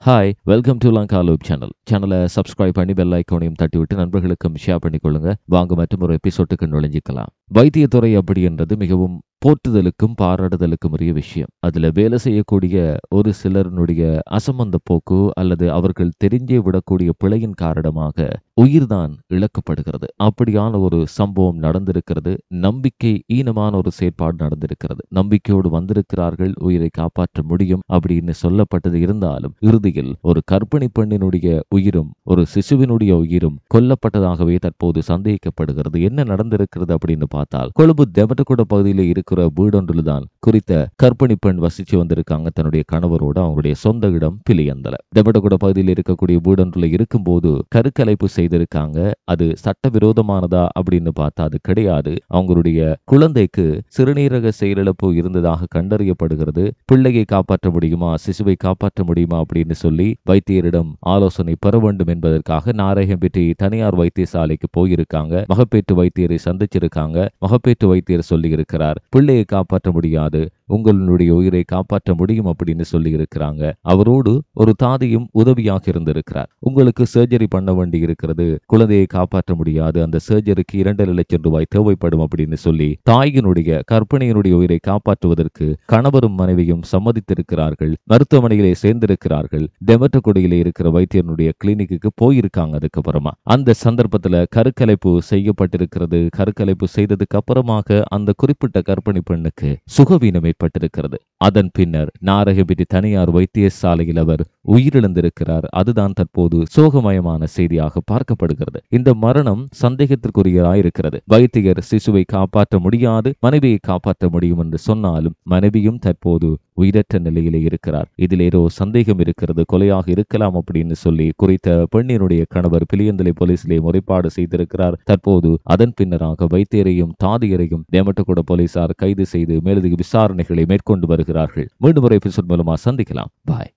Hi welcome to Lanka loop சேனலை subscribe பண்ணி bell ஐக்கானையும் தட்டிவிட்டு நண்பர்களுக்கும் ஷேர் பண்ணிக்கொள்ளுங்க. வாங்க மற்றும் ஒரு எபிசோட்டுக்கு நுழைஞ்சிக்கலாம். வைத்தியத்துறை அப்படின்றது மிகவும் போற்றுதலுக்கும் பாராட்டுதலுக்கும் உரிய விஷயம். அதுல வேலை செய்யக்கூடிய ஒரு சிலருடைய அசம்பந்த போக்கு அல்லது அவர்கள் தெரிஞ்சே விடக்கூடிய பிழையின் காரணமாக உயிர்தான் இழக்கப்படுகிறது. அப்படியான ஒரு சம்பவம் நடந்திருக்கிறது. நம்பிக்கை ஈனமான ஒரு செயற்பாடு நடந்திருக்கிறது. நம்பிக்கையோடு வந்திருக்கிறார்கள், உயிரை காப்பாற்ற முடியும் அப்படின்னு சொல்லப்பட்டது. இருந்தாலும் இறுதியில் ஒரு கர்ப்பிணி பெண்ணினுடைய உயிரும் ஒரு சிசுவினுடைய உயிரும் கொல்லப்பட்டதாகவே தற்போது சந்தேகிக்கப்படுகிறது. என்ன நடந்திருக்கிறது அப்படின்னு பார்த்தால், கொழும்பு தெமட்டகுட பகுதியில் இருக்கிற வீடொன்றில்தான் குறித்த கர்ப்பிணி பெண் வசிச்சு வந்திருக்காங்க. தன்னுடைய கணவரோட அவங்களுடைய சொந்த இடம் பிலியந்தல. தெமட்டகுட பகுதியில் இருக்கக்கூடிய வீடொன்றுல இருக்கும்போது கருக்கலைப்பு செய்திருக்காங்க. அது சட்டவிரோதமானதா அப்படின்னு பார்த்தா அது கிடையாது. அவங்களுடைய குழந்தைக்கு சிறுநீரக செயலிழப்பு இருந்ததாக கண்டறியப்படுகிறது. பிள்ளையை காப்பாற்ற முடியுமா, சிசுவை காப்பாற்ற முடியுமா அப்படின்னு சொல்லி வைத்தியரிடம் ஆலோசனை பெற வேண்டும் என்பதற்காக நாரகம்பேட்டை தனியார் வைத்தியசாலைக்கு போயிருக்காங்க. மகப்பேற்று வைத்தியரை சந்திச்சிருக்காங்க. மகப்பேற்று வைத்தியர் சொல்லி இருக்கிறார், பிள்ளையை காப்பாற்ற முடியாது, உங்களுடைய உயிரை காப்பாற்ற முடியும் அப்படின்னு சொல்லி இருக்கிறாங்க. அவரோடு ஒரு தாதியும் உதவியாக இருந்திருக்கிறார். உங்களுக்கு சர்ஜரி பண்ண வேண்டி இருக்கிறது, குழந்தையை காப்பாற்ற முடியாது, அந்த சர்ஜரிக்கு 2.5 லட்சம் ரூபாய் தேவைப்படும் அப்படின்னு சொல்லி தாயினுடைய கர்ப்பிணியினுடைய உயிரை காப்பாற்றுவதற்கு கணவரும் மனைவியும் சம்மதித்திருக்கிறார்கள். மருத்துவமனையிலே சேர்ந்திருக்கிறார்கள். டெமட்டகுடியிலே இருக்கிற வைத்தியனுடைய கிளினிக்கு போயிருக்காங்க. அதுக்கப்புறமா அந்த சந்தர்ப்பத்துல கருக்கலைப்பு செய்யப்பட்டிருக்கிறது. கருக்கலைப்பு செய்ததுக்கு அப்புறமாக அந்த குறிப்பிட்ட கர்ப்பிணி பெண்ணுக்கு சுகவீனம் ஏற்பட்டிருக்கிறது. அதன் பின்னர் நாரகம்பேட்டை தனியார் வைத்தியசாலையில் அவர் உயிரிழந்திருக்கிறார். அதுதான் தற்போது சோகமயமான செய்தியாக பார்க்கப்படுகிறது. இந்த மரணம் சந்தேகத்திற்குரியதாயிருக்கிறது. வைத்தியர் சிசுவை காப்பாற்ற முடியாது, மனைவியை காப்பாற்ற முடியும் என்று சொன்னாலும் மனைவியும் தற்போது உயிரற்ற நிலையிலே இருக்கிறார். இதில் ஏதோ சந்தேகம் இருக்கிறது, கொலையாக இருக்கலாம் அப்படின்னு சொல்லி குறித்த பெண்ணினுடைய கணவர் பிலியந்தலை போலீசிலே முறைப்பாடு செய்திருக்கிறார். தற்போது அதன் பின்னராக வைத்தியரையும் தாதியரையும் டெமட்டகுட போலீசார் கைது செய்து மேலதிக விசாரணைகளை மேற்கொண்டு வருகிறார்கள். மீண்டும் ஒரு எபிசோட் மூலமா சந்திக்கலாம். பாய்.